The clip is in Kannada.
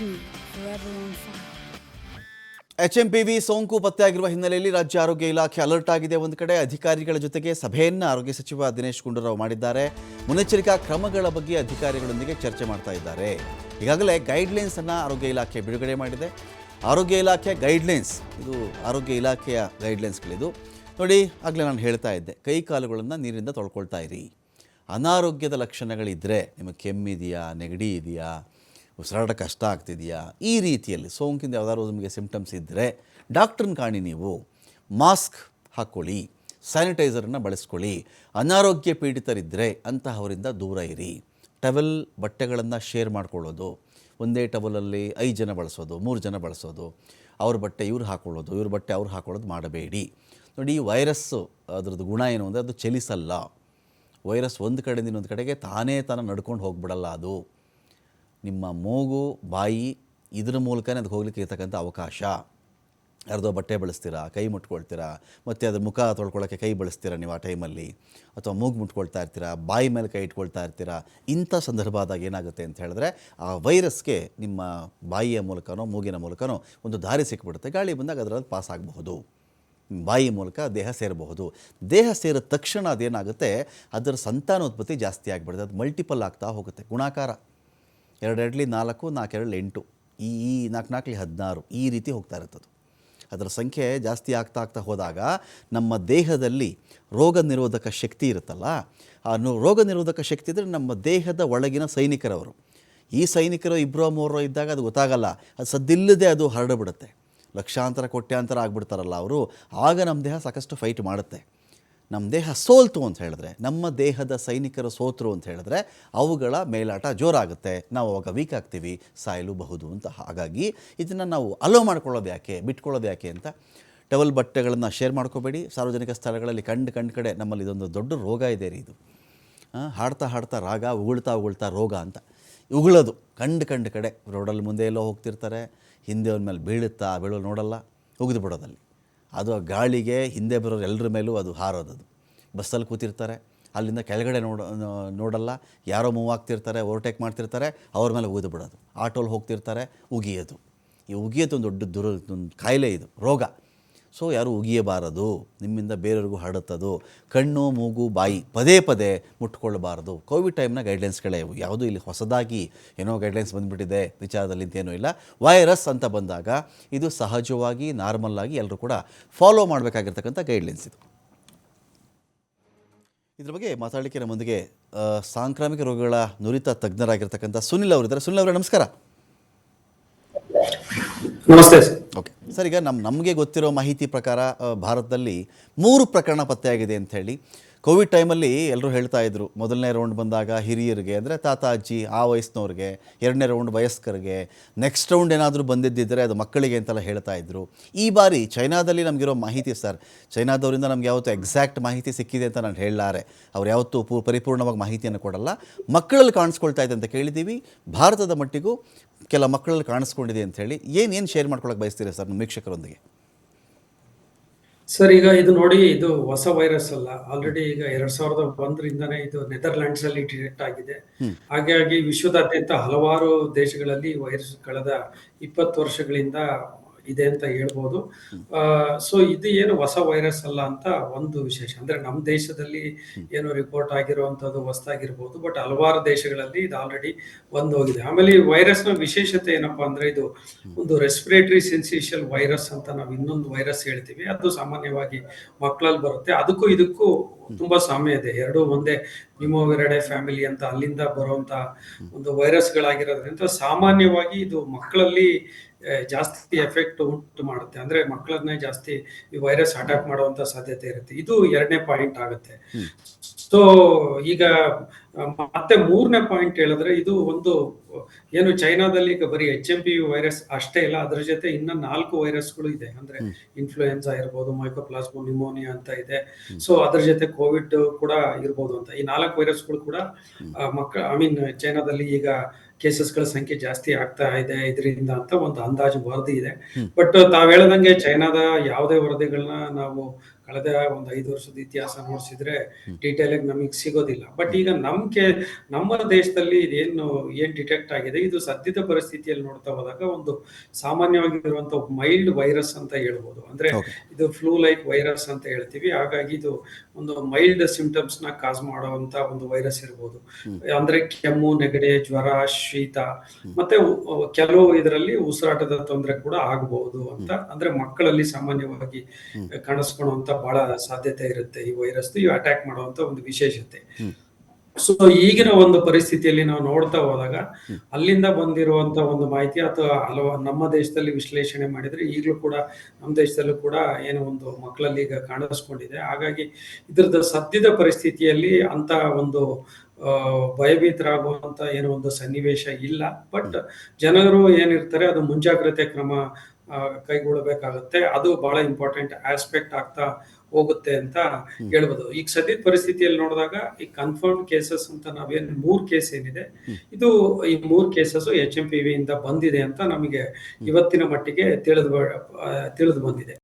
me forever on fire. HMPV ಸೋಂಕು ಪತ್ತೆಯಾಗಿರುವ ಹಿನ್ನೆಲೆಯಲ್ಲಿ ರಾಜ್ಯ ಆರೋಗ್ಯ ಇಲಾಖೆ ಅಲರ್ಟ್ ಆಗಿದೆ. ಒಂದು ಕಡೆ ಅಧಿಕಾರಿಗಳ ಜೊತೆಗೆ ಸಭೆಯನ್ನು ಆರೋಗ್ಯ ಸಚಿವ ದಿನೇಶ್ ಗುಂಡೂರಾವ್ ಮಾಡಿದ್ದಾರೆ. ಮುನ್ನೆಚ್ಚರಿಕಾ ಕ್ರಮಗಳ ಬಗ್ಗೆ ಅಧಿಕಾರಿಗಳೊಂದಿಗೆ ಚರ್ಚೆ ಮಾಡ್ತಾ ಇದ್ದಾರೆ. ಈಗಾಗಲೇ ಗೈಡ್ಲೈನ್ಸ್ ಅನ್ನು ಆರೋಗ್ಯ ಇಲಾಖೆ ಬಿಡುಗಡೆ ಮಾಡಿದೆ. ಆರೋಗ್ಯ ಇಲಾಖೆ ಗೈಡ್ಲೈನ್ಸ್, ಇದು ಆರೋಗ್ಯ ಇಲಾಖೆಯ ಗೈಡ್ಲೈನ್ಸ್ಗಳಿದು ನೋಡಿ. ಆಗಲೇ ನಾನು ಹೇಳ್ತಾ ಇದ್ದೆ, ಕೈ ಕಾಲುಗಳನ್ನು ನೀರಿಂದ ತೊಳ್ಕೊಳ್ತಾ ಇರಿ. ಅನಾರೋಗ್ಯದ ಲಕ್ಷಣಗಳಿದ್ದರೆ, ನಿಮಗೆ ಕೆಮ್ಮಿದೆಯಾ, ನೆಗಡಿ ಇದೆಯಾ, ಉಸಿರಾಟ ಕಷ್ಟ ಆಗ್ತಿದೆಯಾ, ಈ ರೀತಿಯಲ್ಲಿ ಸೋಂಕಿಂದ ಯಾವುದಾದ್ರು ನಿಮಗೆ ಸಿಂಪ್ಟಮ್ಸ್ ಇದ್ದರೆ ಡಾಕ್ಟ್ರನ್ನ ಕಾಣಿ. ನೀವು ಮಾಸ್ಕ್ ಹಾಕ್ಕೊಳ್ಳಿ, ಸ್ಯಾನಿಟೈಸರನ್ನು ಬಳಸ್ಕೊಳ್ಳಿ. ಅನಾರೋಗ್ಯ ಪೀಡಿತರಿದ್ದರೆ ಅಂತಹವರಿಂದ ದೂರ ಇರಿ. ಟವೆಲ್ ಬಟ್ಟೆಗಳನ್ನು ಶೇರ್ ಮಾಡ್ಕೊಳ್ಳೋದು, ಒಂದೇ ಟವಲಲ್ಲಿ 5 ಜನ ಬಳಸೋದು, 3 ಜನ ಬಳಸೋದು, ಅವ್ರ ಬಟ್ಟೆ ಇವ್ರು ಹಾಕ್ಕೊಳ್ಳೋದು, ಇವ್ರ ಬಟ್ಟೆ ಅವ್ರು ಹಾಕ್ಕೊಳ್ಳೋದು ಮಾಡಬೇಡಿ. ನೋಡಿ, ಈ ವೈರಸ್ಸು ಅದರದ್ದು ಗುಣ ಏನು ಅಂದರೆ ಅದು ಚಲಿಸಲ್ಲ. ವೈರಸ್ ಒಂದು ಕಡೆಯಿಂದ ಇನ್ನೊಂದು ಕಡೆಗೆ ತಾನೇ ನಡ್ಕೊಂಡು ಹೋಗ್ಬಿಡಲ್ಲ. ಅದು ನಿಮ್ಮ ಮೂಗು, ಬಾಯಿ ಇದರ ಮೂಲಕನೇ ಅದಕ್ಕೆ ಹೋಗ್ಲಿಕ್ಕೆ ಇರ್ತಕ್ಕಂಥ ಅವಕಾಶ. ಯಾರ್ದೋ ಬಟ್ಟೆ ಬಳಸ್ತೀರಾ, ಕೈ ಮುಟ್ಕೊಳ್ತೀರಾ, ಮತ್ತು ಅದ್ರ ಮುಖ ತೊಳ್ಕೊಳ್ಳೋಕ್ಕೆ ಕೈ ಬಳಸ್ತೀರಾ ನೀವು ಆ ಟೈಮಲ್ಲಿ, ಅಥವಾ ಮೂಗು ಮುಟ್ಕೊಳ್ತಾ ಇರ್ತೀರಾ, ಬಾಯಿ ಮೇಲೆ ಕೈ ಇಟ್ಕೊಳ್ತಾ ಇರ್ತೀರಾ. ಇಂಥ ಸಂದರ್ಭ ಆದಾಗ ಏನಾಗುತ್ತೆ ಅಂತ ಹೇಳಿದ್ರೆ, ಆ ವೈರಸ್ಗೆ ನಿಮ್ಮ ಬಾಯಿಯ ಮೂಲಕನೋ ಮೂಗಿನ ಮೂಲಕನೋ ಒಂದು ದಾರಿ ಸಿಕ್ಬಿಡುತ್ತೆ. ಗಾಳಿ ಬಂದಾಗ ಅದರಲ್ಲಿ ಪಾಸ್ ಆಗಬಹುದು, ಬಾಯಿ ಮೂಲಕ ದೇಹ ಸೇರಬಹುದು. ದೇಹ ಸೇರಿದ ತಕ್ಷಣ ಅದೇನಾಗುತ್ತೆ, ಅದರ ಸಂತಾನೋತ್ಪತ್ತಿ ಜಾಸ್ತಿ ಆಗಿಬಿಡುತ್ತೆ. ಅದು ಮಲ್ಟಿಪಲ್ ಆಗ್ತಾ ಹೋಗುತ್ತೆ. ಗುಣಾಕಾರ 2 2 4, 4 2 8, ಈ 4 4 16, ಈ ರೀತಿ ಹೋಗ್ತಾ ಇರ್ತದೆ. ಅದರ ಸಂಖ್ಯೆ ಜಾಸ್ತಿ ಆಗ್ತಾ ಹೋದಾಗ ನಮ್ಮ ದೇಹದಲ್ಲಿ ರೋಗ ನಿರೋಧಕ ಶಕ್ತಿ ಇರುತ್ತಲ್ಲ, ಆ ರೋಗ ನಿರೋಧಕ ಶಕ್ತಿ ಇದ್ದರೆ ನಮ್ಮ ದೇಹದ ಒಳಗಿನ ಸೈನಿಕರವರು. ಈ ಸೈನಿಕರು 2 3 ಇದ್ದಾಗ ಅದು ಗೊತ್ತಾಗಲ್ಲ, ಅದು ಸದ್ದಿಲ್ಲದೆ ಅದು ಹರಡಿಬಿಡುತ್ತೆ. ಲಕ್ಷಾಂತರ ಕೋಟ್ಯಾಂತರ ಆಗಿಬಿಡ್ತಾರಲ್ಲ ಅವರು. ಆಗ ನಮ್ಮ ದೇಹ ಸಾಕಷ್ಟು ಫೈಟ್ ಮಾಡುತ್ತೆ. ನಮ್ಮ ದೇಹ ಸೋಲ್ತು ಅಂತ ಹೇಳಿದ್ರೆ, ನಮ್ಮ ದೇಹದ ಸೈನಿಕರು ಸೋತರು ಅಂತ ಹೇಳಿದ್ರೆ, ಅವುಗಳ ಮೇಲಾಟ ಜೋರಾಗುತ್ತೆ. ನಾವು ಅವಾಗ ವೀಕ್ ಆಗ್ತೀವಿ, ಸಾಯಲೂಬಹುದು ಅಂತ. ಹಾಗಾಗಿ ಇದನ್ನು ನಾವು ಅಲೋ ಮಾಡ್ಕೊಳ್ಳೋದು ಯಾಕೆ, ಬಿಟ್ಕೊಳ್ಳೋದು ಯಾಕೆ ಅಂತ. ಟವಲ್ ಬಟ್ಟೆಗಳನ್ನು ಶೇರ್ ಮಾಡ್ಕೋಬೇಡಿ. ಸಾರ್ವಜನಿಕ ಸ್ಥಳಗಳಲ್ಲಿ ಕಂಡು ಕಡೆ ನಮ್ಮಲ್ಲಿ ಇದೊಂದು ದೊಡ್ಡ ರೋಗ ಇದೆ ರೀ. ಇದು ಹಾಡ್ತಾ ರಾಗ, ಉಗುಳ್ತಾ ರೋಗ ಅಂತ. ಉಗುಳೋದು ಕಂಡು ಕಡೆ ರೋಡಲ್ಲಿ ಮುಂದೆ ಎಲ್ಲೋ ಹೋಗ್ತಿರ್ತಾರೆ, ಹಿಂದೆ ಅವ್ರ ಮೇಲೆ ಬೀಳೋ ನೋಡಲ್ಲ, ಉಗಿದು ಬಿಡೋದಲ್ಲಿ. ಅದು ಆ ಗಾಳಿಗೆ ಹಿಂದೆ ಬರೋರು ಎಲ್ಲರ ಮೇಲೂ ಅದು ಹಾರೋದದು. ಬಸ್ಸಲ್ಲಿ ಕೂತಿರ್ತಾರೆ, ಅಲ್ಲಿಂದ ಕೆಳಗಡೆ ನೋಡಲ್ಲ, ಯಾರೋ ಮೂವ್ ಆಗ್ತಿರ್ತಾರೆ, ಓವರ್ಟೇಕ್ ಮಾಡ್ತಿರ್ತಾರೆ, ಅವ್ರ ಮೇಲೆ ಉಗಿದು ಬಿಡೋದು. ಆಟೋಲ್ಲಿ ಹೋಗ್ತಿರ್ತಾರೆ, ಉಗಿಯೋದು. ಈ ಉಗಿಯೋದು ಒಂದು ದೊಡ್ಡ ಒಂದು ಕಾಯಿಲೆ, ಇದು ರೋಗ. ಸೊ ಯಾರು ಉಗಿಯಬಾರದು, ನಿಮ್ಮಿಂದ ಬೇರೆಯವ್ರಿಗೂ ಹರಡುತ್ತದು. ಕಣ್ಣು, ಮೂಗು, ಬಾಯಿ ಪದೇ ಮುಟ್ಕೊಳ್ಬಾರ್ದು. ಕೋವಿಡ್ ಟೈಮ್ನ ಗೈಡ್ಲೈನ್ಸ್ಗಳೇ ಇವು. ಯಾವುದೂ ಇಲ್ಲಿ ಹೊಸದಾಗಿ ಏನೋ ಗೈಡ್ಲೈನ್ಸ್ ಬಂದುಬಿಟ್ಟಿದೆ ವಿಚಾರದಲ್ಲಿ ಅಂತೇನೂ ಇಲ್ಲ. ವೈರಸ್ ಅಂತ ಬಂದಾಗ ಇದು ಸಹಜವಾಗಿ, ನಾರ್ಮಲ್ಲಾಗಿ ಎಲ್ಲರೂ ಕೂಡ ಫಾಲೋ ಮಾಡಬೇಕಾಗಿರ್ತಕ್ಕಂಥ ಗೈಡ್ಲೈನ್ಸ್ ಇದು. ಇದ್ರ ಬಗ್ಗೆ ಮಾತಾಡಲಿಕ್ಕೆ ನಮ್ಮೊಂದಿಗೆ ಸಾಂಕ್ರಾಮಿಕ ರೋಗಗಳ ನುರಿತ ತಜ್ಞರಾಗಿರ್ತಕ್ಕಂಥ ಸುನಿಲ್ ಅವರಿದ್ದಾರೆ. ಸುನಿಲ್ ಅವರೇ, ನಮಸ್ಕಾರ. ನಮಸ್ತೆ ಸರ್. ಓಕೆ ಸರ್, ಈಗ ನಮಗೆ ಗೊತ್ತಿರೋ ಮಾಹಿತಿ ಪ್ರಕಾರ ಭಾರತದಲ್ಲಿ 3 ಪ್ರಕರಣ ಪತ್ತೆಯಾಗಿದೆ ಅಂಥೇಳಿ. ಕೋವಿಡ್ ಟೈಮಲ್ಲಿ ಎಲ್ಲರೂ ಹೇಳ್ತಾ ಇದ್ರು, ಮೊದಲನೇ ರೌಂಡ್ ಬಂದಾಗ ಹಿರಿಯರಿಗೆ, ಅಂದರೆ ತಾತ ಅಜ್ಜಿ ಆ ವಯಸ್ಸಿನವ್ರಿಗೆ, 2ನೇ ರೌಂಡ್ ವಯಸ್ಕರಿಗೆ, ನೆಕ್ಸ್ಟ್ ರೌಂಡ್ ಏನಾದರೂ ಬಂದಿದ್ದಿದ್ದರೆ ಅದು ಮಕ್ಕಳಿಗೆ ಅಂತೆಲ್ಲ ಹೇಳ್ತಾ ಇದ್ರು. ಈ ಬಾರಿ ಚೈನಾದಲ್ಲಿ ನಮಗಿರೋ ಮಾಹಿತಿ ಸರ್, ಚೈನಾದವರಿಂದ ನಮ್ಗೆ ಯಾವತ್ತೂ ಎಕ್ಸಾಕ್ಟ್ ಮಾಹಿತಿ ಸಿಕ್ಕಿದೆ ಅಂತ ನಾನು ಹೇಳಲಾರೆ. ಅವ್ರು ಯಾವತ್ತೂ ಪರಿಪೂರ್ಣವಾಗಿ ಮಾಹಿತಿಯನ್ನು ಕೊಡಲ್ಲ. ಮಕ್ಕಳಲ್ಲಿ ಕಾಣಿಸ್ಕೊಳ್ತಾ ಇದೆ ಅಂತ ಕೇಳಿದ್ದೀವಿ. ಭಾರತದ ಮಟ್ಟಿಗೂ ಕೆಲ ಮಕ್ಕಳಲ್ಲಿ ಕಾಣಿಸ್ಕೊಂಡಿದೆ ಅಂಥೇಳಿ ಏನು ಶೇರ್ ಮಾಡ್ಕೊಳಕ್ಕೆ ಬಯಸ್ತೀರಾ ಸರ್ ನಮ್ಮ ವೀಕ್ಷಕರೊಂದಿಗೆ? ಸರ್, ಈಗ ಇದು ನೋಡಿ, ಇದು ಹೊಸ ವೈರಸ್ ಅಲ್ಲ. ಆಲ್ರೆಡಿ ಈಗ 2001ರಿಂದನೇ ಇದು ನೆದರ್ಲ್ಯಾಂಡ್ಸ್ ಅಲ್ಲಿ ಡಿಟೆಕ್ಟ್ ಆಗಿದೆ. ಹಾಗಾಗಿ ವಿಶ್ವದಾದ್ಯಂತ ಹಲವಾರು ದೇಶಗಳಲ್ಲಿ ವೈರಸ್ ಕಳೆದ 20 ವರ್ಷಗಳಿಂದ ಇದೆ ಅಂತ ಹೇಳ್ಬೋದು. ಸೊ ಇದು ಏನು ಹೊಸ ವೈರಸ್ ಅಲ್ಲ ಅಂತ ಒಂದು ವಿಶೇಷ. ಅಂದ್ರೆ ನಮ್ಮ ದೇಶದಲ್ಲಿ ಏನು ರಿಪೋರ್ಟ್ ಆಗಿರುವಂತದ್ದು ಹೊಸದಾಗಿರ್ಬೋದು, ಬಟ್ ಹಲವಾರು ದೇಶಗಳಲ್ಲಿ ಇದು ಆಲ್ರೆಡಿ ಹೋಗಿದೆ. ಆಮೇಲೆ ಈ ವೈರಸ್ ನ ವಿಶೇಷತೆ ಏನಪ್ಪಾ ಅಂದ್ರೆ, ಇದು ಒಂದು ರೆಸ್ಪಿರೇಟರಿ ಸಿನ್ಸಿಷಿಯಲ್ ವೈರಸ್ ಅಂತ ನಾವು ಇನ್ನೊಂದು ವೈರಸ್ ಹೇಳ್ತೀವಿ. ಅದು ಸಾಮಾನ್ಯವಾಗಿ ಮಕ್ಕಳಲ್ಲಿ ಬರುತ್ತೆ. ಅದಕ್ಕೂ ಇದಕ್ಕೂ ತುಂಬಾ ಸಾಮ್ಯ ಇದೆ. ಎರಡು ಒಂದೇ ನಿಮೋವಿರಡೆ ಫ್ಯಾಮಿಲಿ ಅಂತ ಅಲ್ಲಿಂದ ಬರುವಂತ ಒಂದು ವೈರಸ್ಗಳಾಗಿರೋದ್ರಿಂದ ಸಾಮಾನ್ಯವಾಗಿ ಇದು ಮಕ್ಕಳಲ್ಲಿ ಜಾಸ್ತಿ ಎಫೆಕ್ಟ್ ಉಂಟು ಮಾಡುತ್ತೆ. ಅಂದ್ರೆ ಮಕ್ಕಳನ್ನೇ ಜಾಸ್ತಿ ಈ ವೈರಸ್ ಅಟ್ಯಾಕ್ ಮಾಡುವಂತ ಸಾಧ್ಯತೆ ಇರುತ್ತೆ. ಇದು 2ನೇ ಪಾಯಿಂಟ್ ಆಗುತ್ತೆ. ಸೊ ಈಗ ಮತ್ತೆ 3ನೇ ಪಾಯಿಂಟ್ ಹೇಳಿದ್ರೆ, ಇದು ಒಂದು ಏನು ಚೈನಾದಲ್ಲಿ ಈಗ ಬರೀ HMPV ವೈರಸ್ ಅಷ್ಟೇ ಇಲ್ಲ, ಅದ್ರ ಜೊತೆ ಇನ್ನ 4 ವೈರಸ್ಗಳು ಇದೆ. ಅಂದ್ರೆ ಇನ್ಫ್ಲೂಯೆನ್ಸಾ ಇರ್ಬೋದು, ಮೈಕೋಪ್ಲಾಸ್ಮೋ ನ್ಯೂಮೋನಿಯಾ ಅಂತ ಇದೆ. ಸೊ ಅದ್ರ ಜೊತೆ ಕೋವಿಡ್ ಕೂಡ ಇರ್ಬೋದು ಅಂತ. ಈ 4 ವೈರಸ್ಗಳು ಕೂಡ ಚೈನಾದಲ್ಲಿ ಈಗ ಕೇಸಸ್ಗಳ ಸಂಖ್ಯೆ ಜಾಸ್ತಿ ಆಗ್ತಾ ಇದೆ ಇದರಿಂದ ಅಂತ ಒಂದು ಅಂದಾಜು ವರದಿ ಇದೆ. ಬಟ್ ತಾವ್ ಹೇಳ್ದಂಗೆ ಚೈನಾದ ಯಾವುದೇ ವರದಿಗಳನ್ನ ನಾವು ಕಳೆದ ಒಂದು 5 ವರ್ಷದ ಇತಿಹಾಸ ನೋಡಿಸಿದ್ರೆ ಡೀಟೇಲ್ ಆಗಿ ನಮಗೆ ಸಿಗೋದಿಲ್ಲ. ಬಟ್ ಈಗ ನಮ್ಮ ದೇಶದಲ್ಲಿ ಏನ್ ಡಿಟೆಕ್ಟ್ ಆಗಿದೆ, ಇದು ಸದ್ಯದ ಪರಿಸ್ಥಿತಿಯಲ್ಲಿ ನೋಡ್ತಾ ಹೋದಾಗ ಒಂದು ಸಾಮಾನ್ಯವಾಗಿರುವಂತಹ ಮೈಲ್ಡ್ ವೈರಸ್ ಅಂತ ಹೇಳ್ಬೋದು. ಅಂದ್ರೆ ಓಕೆ. ಇದು ಫ್ಲೂ ಲೈಕ್ ವೈರಸ್ ಅಂತ ಹೇಳ್ತೀವಿ. ಹಾಗಾಗಿ ಇದು ಒಂದು ಮೈಲ್ಡ್ ಸಿಂಪ್ಟಮ್ಸ್ ನ ಕಾಸ್ ಮಾಡುವಂತ ಒಂದು ವೈರಸ್ ಇರ್ಬೋದು. ಅಂದ್ರೆ ಕೆಮ್ಮು, ನೆಗಡಿ, ಜ್ವರ, ಶೀತ, ಮತ್ತೆ ಕೆಲವು ಇದರಲ್ಲಿ ಉಸಿರಾಟದ ತೊಂದರೆ ಕೂಡ ಆಗಬಹುದು ಅಂತ. ಅಂದ್ರೆ ಮಕ್ಕಳಲ್ಲಿ ಸಾಮಾನ್ಯವಾಗಿ ಕಾಣಿಸ್ಕೊಳ್ಳುವಂತ ಬಹಳ ಸಾಧ್ಯತೆ ಇರುತ್ತೆ ಈ ವೈರಸ್, ಇವು ಅಟ್ಯಾಕ್ ಮಾಡುವಂತ ಒಂದು ವಿಶೇಷತೆ. ಸೊ ಈಗಿನ ಒಂದು ಪರಿಸ್ಥಿತಿಯಲ್ಲಿ ನಾವು ನೋಡ್ತಾ ಹೋದಾಗ ಅಲ್ಲಿಂದ ಬಂದಿರುವಂತ ಒಂದು ಮಾಹಿತಿ ಅಥವಾ ನಮ್ಮ ದೇಶದಲ್ಲಿ ವಿಶ್ಲೇಷಣೆ ಮಾಡಿದ್ರೆ ಈಗಲೂ ಕೂಡ ನಮ್ಮ ದೇಶದಲ್ಲೂ ಕೂಡ ಏನೋ ಒಂದು ಮಕ್ಕಳಲ್ಲಿ ಈಗ ಕಾಣಿಸ್ಕೊಂಡಿದೆ. ಹಾಗಾಗಿ ಇದ್ರದ್ದು ಸದ್ಯದ ಪರಿಸ್ಥಿತಿಯಲ್ಲಿ ಅಂತ ಒಂದು ಭಯಭೀತರಾಗುವಂತ ಏನೋ ಒಂದು ಸನ್ನಿವೇಶ ಇಲ್ಲ. ಬಟ್ ಜನರು ಏನಿರ್ತಾರೆ ಅದು ಮುಂಜಾಗ್ರತೆ ಕ್ರಮ ಕೈಗೊಳ್ಳಬೇಕಾಗುತ್ತೆ. ಅದು ಬಹಳ ಇಂಪಾರ್ಟೆಂಟ್ ಆಸ್ಪೆಕ್ಟ್ ಆಗ್ತಾ ಹೋಗುತ್ತೆ ಅಂತ ಹೇಳ್ಬೋದು. ಈಗ ಸದ್ಯದ ಪರಿಸ್ಥಿತಿಯಲ್ಲಿ ನೋಡಿದಾಗ ಈ ಕನ್ಫರ್ಮ್ ಕೇಸಸ್ ಅಂತ ನಾವೇನ್ 3 ಕೇಸ್ ಏನಿದೆ, ಇದು ಈ 3 ಕೇಸಸ್ HMPV ಇಂದ ಬಂದಿದೆ ಅಂತ ನಮಗೆ ಇವತ್ತಿನ ಮಟ್ಟಿಗೆ ತಿಳಿದು ಬಂದಿದೆ.